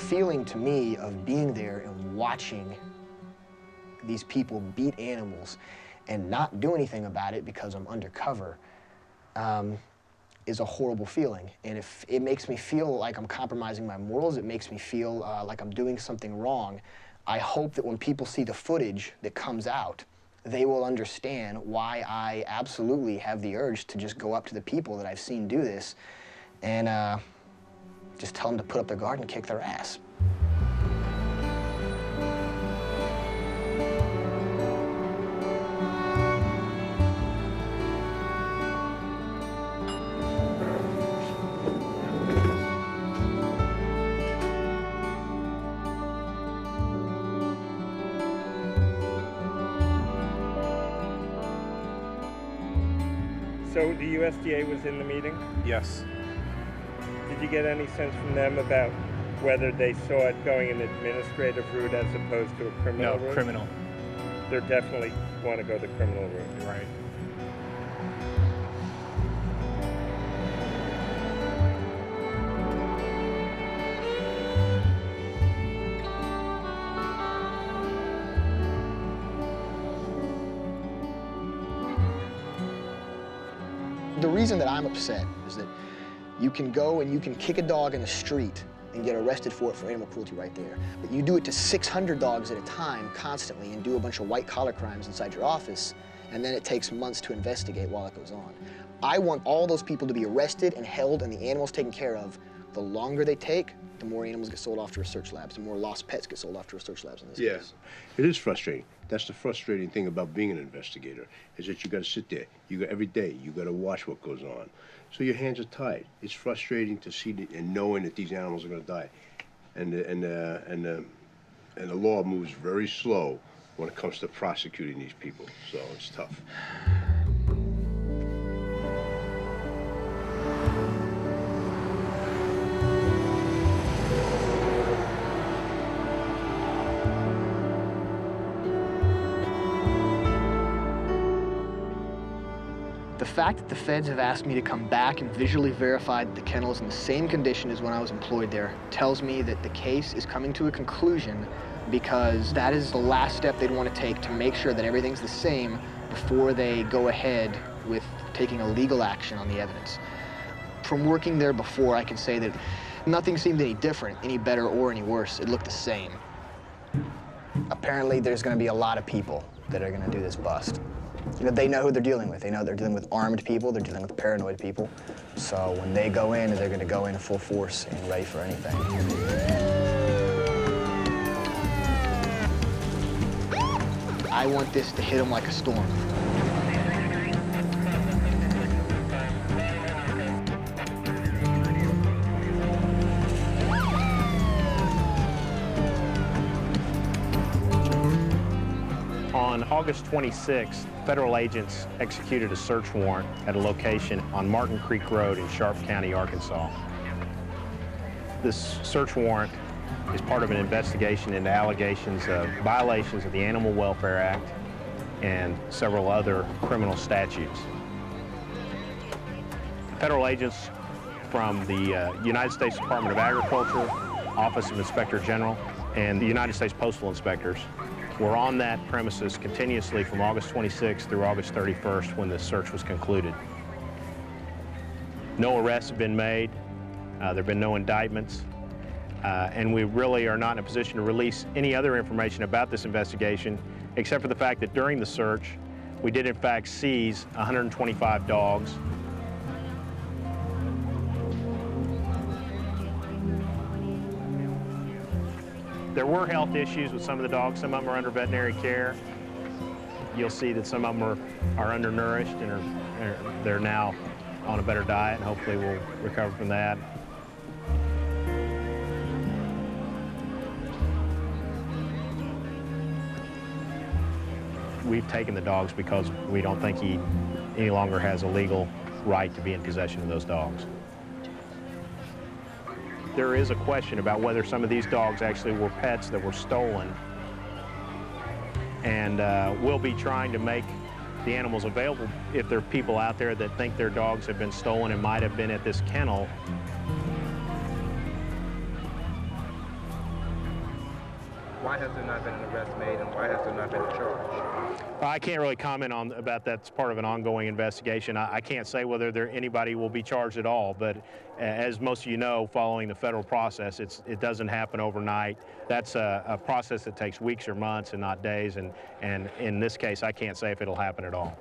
Feeling to me of being there and watching these people beat animals and not do anything about it because I'm undercover is a horrible feeling. And if it makes me feel like I'm compromising my morals, it makes me feel like I'm doing something wrong, I hope that when people see the footage that comes out, they will understand why I absolutely have the urge to just go up to the people that I've seen do this and just tell them to put up their guard and kick their ass. So the USDA was in the meeting? Yes. Did you get any sense from them about whether they saw it going an administrative route as opposed to a criminal route? No, criminal. They definitely want to go the criminal route. Right. The reason that I'm upset is that you can go and you can kick a dog in the street and get arrested for it for animal cruelty right there. But you do it to 600 dogs at a time constantly and do a bunch of white-collar crimes inside your office, and then it takes months to investigate while it goes on. I want all those people to be arrested and held and the animals taken care of. The longer they take, the more animals get sold off to research labs, the more lost pets get sold off to research labs in this case. It is frustrating. That's the frustrating thing about being an investigator, is that you got to sit there. Every day, you got to watch what goes on. So your hands are tied. It's frustrating to see and knowing that these animals are going to die, and the law moves very slow when it comes to prosecuting these people. So it's tough. The fact that the feds have asked me to come back and visually verify that the kennel is in the same condition as when I was employed there tells me that the case is coming to a conclusion because that is the last step they'd want to take to make sure that everything's the same before they go ahead with taking a legal action on the evidence. From working there before, I can say that nothing seemed any different, any better or any worse. It looked the same. Apparently, there's going to be a lot of people that are going to do this bust. You know, they know who they're dealing with. They know they're dealing with armed people, they're dealing with paranoid people. So when they go in, they're going to go in full force and ready for anything. I want this to hit them like a storm. On August 26th, federal agents executed a search warrant at a location on Martin Creek Road in Sharp County, Arkansas. This search warrant is part of an investigation into allegations of violations of the Animal Welfare Act and several other criminal statutes. Federal agents from the United States Department of Agriculture, Office of Inspector General, and the United States Postal Inspectors were on that premises continuously from August 26th through August 31st when the search was concluded. No arrests have been made. There have been no indictments. And we really are not in a position to release any other information about this investigation, except for the fact that during the search, we did in fact seize 125 dogs. There were health issues with some of the dogs. Some of them are under veterinary care. You'll see that some of them are undernourished and they're now on a better diet, and hopefully we'll recover from that. We've taken the dogs because we don't think he any longer has a legal right to be in possession of those dogs. There is a question about whether some of these dogs actually were pets that were stolen, and we'll be trying to make the animals available if there are people out there that think their dogs have been stolen and might have been at this kennel. Why has there not been an arrest made, and why has there not been a charge? I can't really comment about that. It's part of an ongoing investigation. I can't say whether anybody will be charged at all, but as most of you know, following the federal process, it doesn't happen overnight. That's a process that takes weeks or months and not days, and in this case, I can't say if it'll happen at all.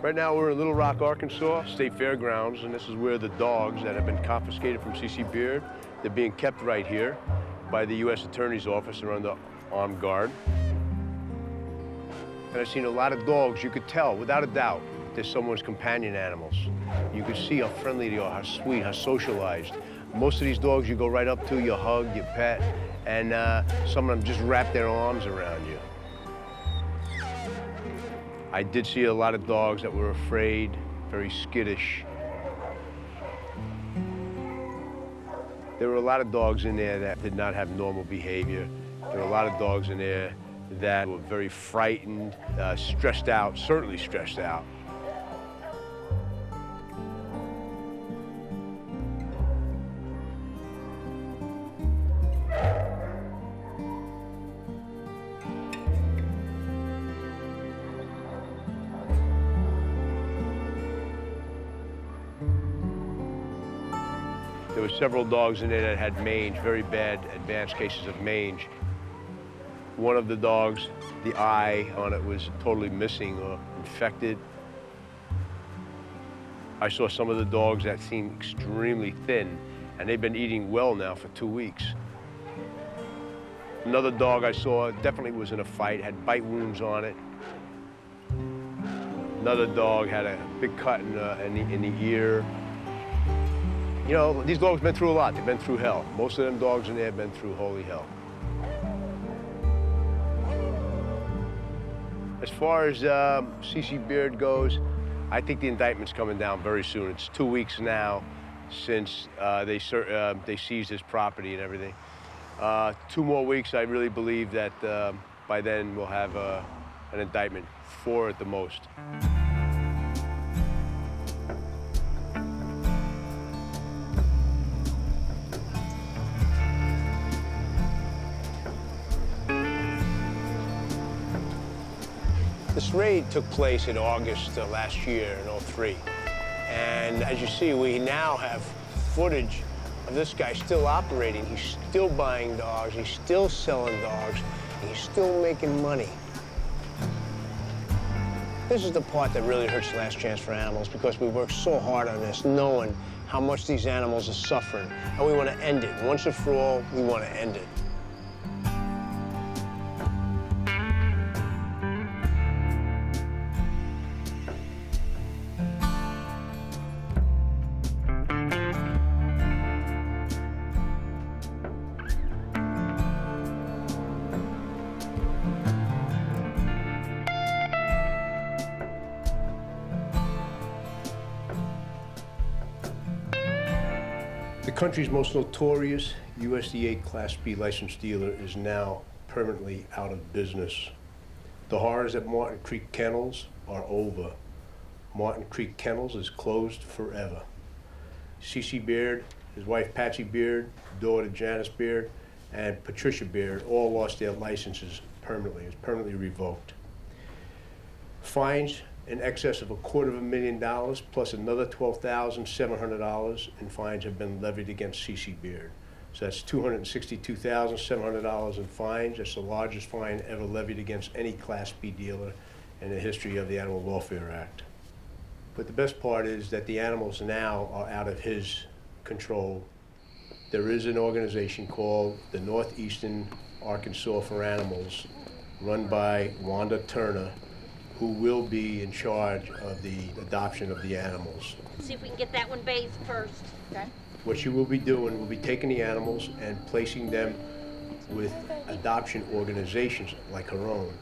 Right now we're in Little Rock, Arkansas, State Fairgrounds, and this is where the dogs that have been confiscated from C.C. Beard, they're being kept right here by the U.S. Attorney's Office. They're under armed guard. And I've seen a lot of dogs. You could tell, without a doubt, they're someone's companion animals. You could see how friendly they are, how sweet, how socialized. Most of these dogs you go right up to, you hug, you pet, and some of them just wrap their arms around you. I did see a lot of dogs that were afraid, very skittish. There were a lot of dogs in there that did not have normal behavior. There were a lot of dogs in there that were very frightened, stressed out, certainly stressed out. There were several dogs in there that had mange, very bad advanced cases of mange. One of the dogs, the eye on it was totally missing or infected. I saw some of the dogs that seemed extremely thin, and they've been eating well now for 2 weeks. Another dog I saw definitely was in a fight, had bite wounds on it. Another dog had a big cut in the ear. You know, these dogs have been through a lot. They've been through hell. Most of them dogs in there have been through holy hell. As far as CC Beard goes, I think the indictment's coming down very soon. It's 2 weeks now since they seized his property and everything. 2 more weeks, I really believe that by then we'll have an indictment, 4 at the most. This raid took place in August last year in '03. And as you see, we now have footage of this guy still operating. He's still buying dogs, he's still selling dogs, and he's still making money. This is the part that really hurts Last Chance for Animals, because we worked so hard on this, knowing how much these animals are suffering, and we want to end it. Once and for all, we want to end it. The country's most notorious USDA Class B licensed dealer is now permanently out of business. The horrors at Martin Creek Kennels are over. Martin Creek Kennels is closed forever. CC Beard, his wife Patsy Beard, daughter Janice Beard, and Patricia Beard all lost their licenses permanently. It was permanently revoked. Fines in excess of $250,000 plus another $12,700 in fines have been levied against CC Beard. So that's $262,700 in fines. That's the largest fine ever levied against any Class B dealer in the history of the Animal Welfare Act. But the best part is that the animals now are out of his control. There is an organization called the Northeastern Arkansas for Animals, run by Wanda Turner, who will be in charge of the adoption of the animals. See if we can get that one bathed first. Okay. What she will be doing will be taking the animals and placing them with adoption organizations like her own.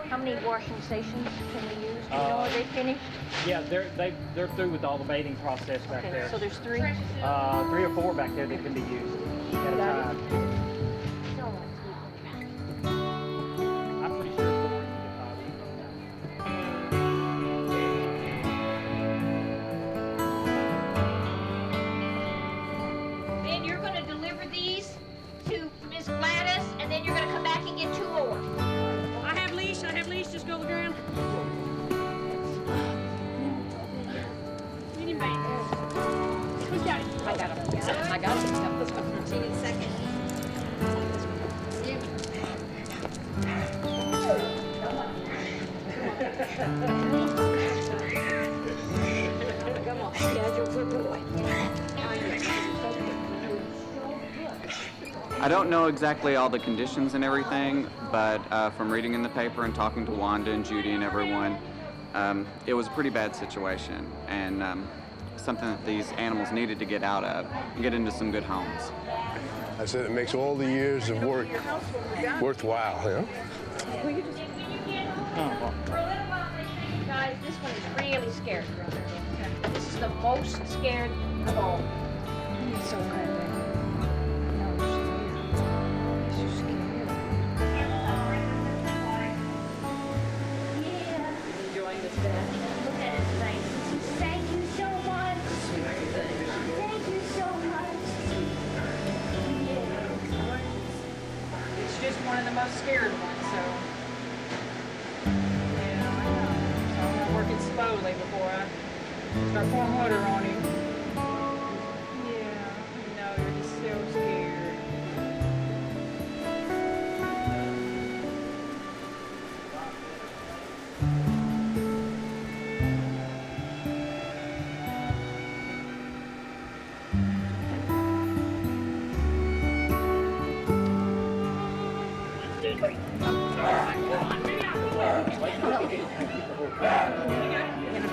How many washing stations can we use? Do you know, are they finished? Yeah, they're through with all the baiting process back Okay, there. so there's 3? 3 or 4 back there that can be used at a time. I'm pretty sure it's 4. Then you're going to deliver these to Miss Gladys, and then you're going to come back and get 2 more. I have leash, just go to the ground. Who's got it? I got him. I got him. This one. See you in a second. Come on, schedule for boy. I don't know exactly all the conditions and everything, but from reading in the paper and talking to Wanda and Judy and everyone, it was a pretty bad situation and something that these animals needed to get out of and get into some good homes. I said it makes all the years of work worthwhile, you know? Guys, this one is really scared. This is the most scared of all. It's so good. Enjoying this bed. Look at his face. Thank you so much. Thank you so much. It's just one of the most scared ones, so. Yeah, I know. So I'm gonna work it slowly before I start pouring water on him. Yeah, no, they're just so scared. secret.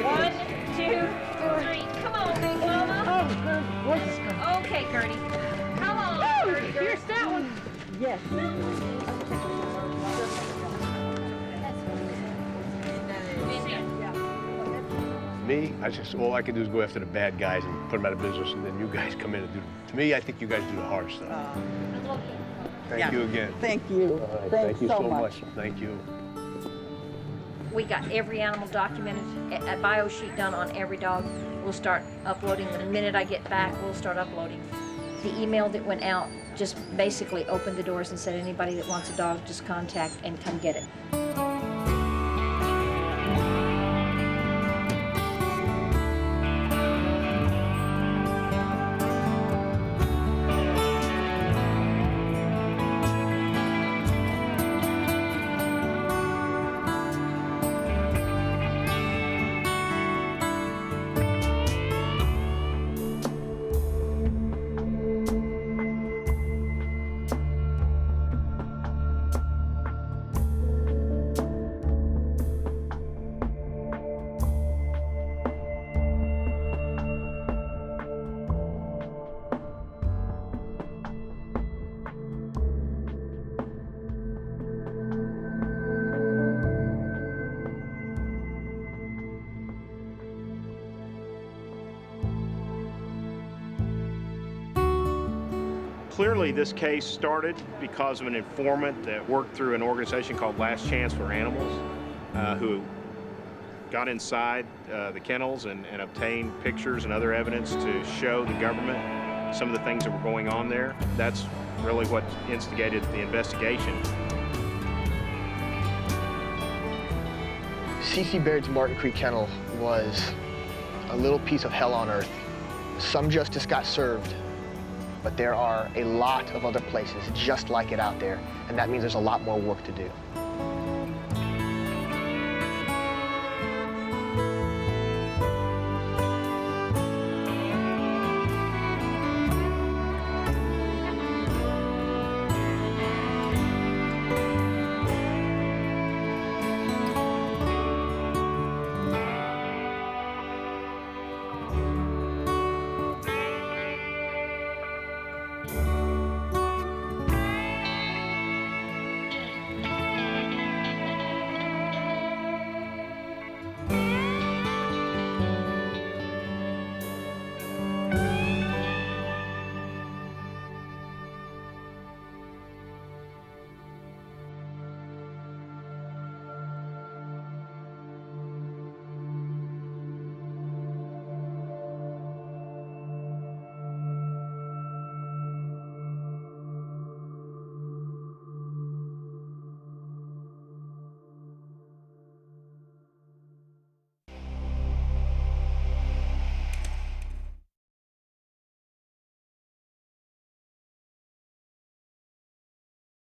One, two, three. Come on, Big Mama. Okay, Gertie. Come on, Gertie. Here's that one. Yes. Me, all I can do is go after the bad guys and put them out of business, and then you guys come in and do. To me, I think you guys do the hard stuff. Thank you again. Thank you. All right, Thanks thank you so much. Thank you. We got every animal documented, a bio sheet done on every dog. We'll start uploading. The minute I get back, we'll start uploading. The email that went out just basically opened the doors and said anybody that wants a dog, just contact and come get it. Clearly, this case started because of an informant that worked through an organization called Last Chance for Animals, who got inside the kennels and obtained pictures and other evidence to show the government some of the things that were going on there. That's really what instigated the investigation. C.C. Baird's Martin Creek Kennel was a little piece of hell on earth. Some justice got served, but there are a lot of other places just like it out there, and that means there's a lot more work to do.